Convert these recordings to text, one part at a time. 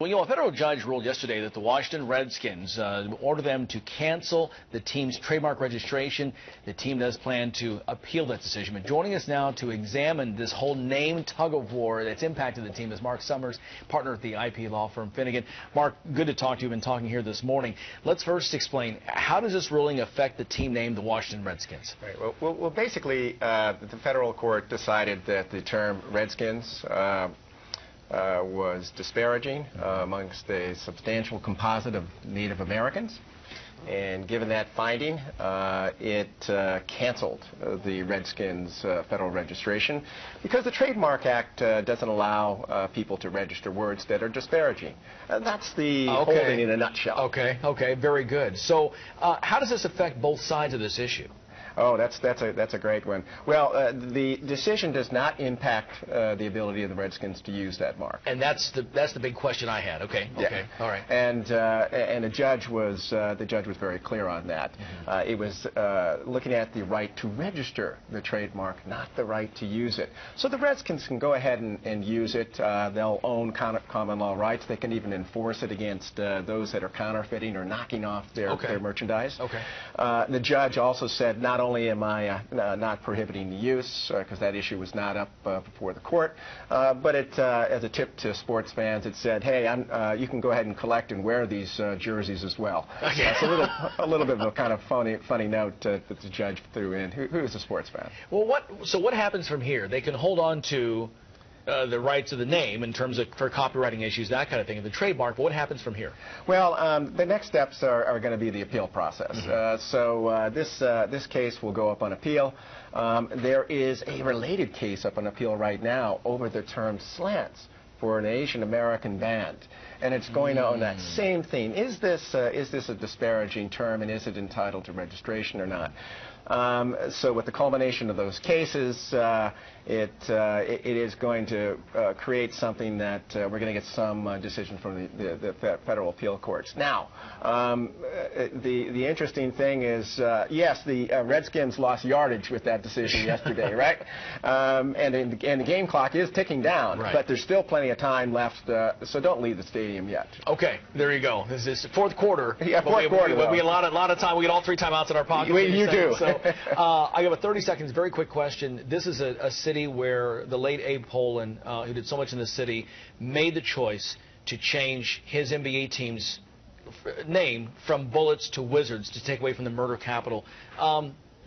Well, you know, a federal judge ruled yesterday that the Washington Redskins ordered them to cancel the team's trademark registration. The team does plan to appeal that decision. But joining us now to examine this whole name tug-of-war that's impacted the team is Mark Sommers, partner at the IP law firm Finnegan. Mark, good to talk to you. We've been talking here this morning. Let's first explain, how does this ruling affect the team name, the Washington Redskins? Right. Well, basically, the federal court decided that the term Redskins was disparaging amongst a substantial composite of Native Americans. And given that finding, it canceled the Redskins' federal registration because the Trademark Act doesn't allow people to register words that are disparaging. That's the holding in a nutshell. Okay, very good. So how does this affect both sides of this issue? Oh, that's a great one. Well, the decision does not impact the ability of the Redskins to use that mark. And that's the big question I had. Okay, all right. And the judge was very clear on that. It was looking at the right to register the trademark, not the right to use it. So the Redskins can go ahead and use it. They'll own common law rights. They can even enforce it against those that are counterfeiting or knocking off their merchandise. Okay. The judge also said, not only am I not prohibiting the use, because that issue was not up before the court, but as a tip to sports fans, it said, hey, you can go ahead and collect and wear these jerseys as well. It's a little bit of a kind of funny note that the judge threw in. Who is a sports fan? Well, what happens from here? They can hold on to the rights of the name in terms of for copywriting issues, that kind of thing, and the trademark, but what happens from here? Well, the next steps are going to be the appeal process. This case will go up on appeal. There is a related case up on appeal right now over the term slants for an Asian American band, and it's going on that same theme. Is this a disparaging term, and is it entitled to registration or not? So with the culmination of those cases, it is going to create something that we're going to get some decision from the federal appeal courts. Now, the interesting thing is, yes, the Redskins lost yardage with that decision yesterday, right? And the game clock is ticking down, but there's still plenty of time left, so don't leave the stadium yet. Okay, there you go. This is fourth quarter. Yeah, fourth quarter. We get a lot of time. We get all 3 timeouts in our pocket. You do. So, I have a 30 seconds, very quick question. This is a city where the late Abe Pollin, who did so much in the city, made the choice to change his NBA team's name from Bullets to Wizards to take away from the murder capital.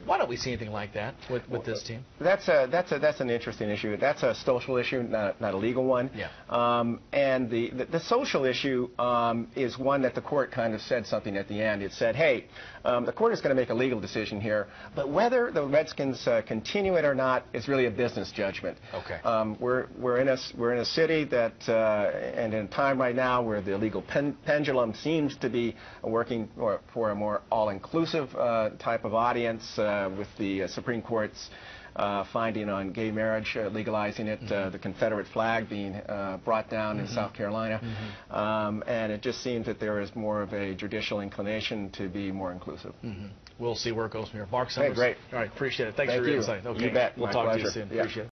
Why don't we see anything like that with this team? That's an interesting issue. That's a social issue, not a legal one. Yeah. And the social issue is one that the court kind of said something at the end. It said, hey, the court is going to make a legal decision here, but whether the Redskins continue it or not is really a business judgment. Okay. We're in a city that and in a time right now where the legal pendulum seems to be working for a more all-inclusive type of audience. With the Supreme Court's finding on gay marriage, legalizing it, the Confederate flag being brought down in South Carolina, and it just seems that there is more of a judicial inclination to be more inclusive. We'll see where it goes from here. Mark Sommers. Hey, great. All right, appreciate it. Thanks for your insight. Okay. You bet. We'll talk to you soon. Appreciate it.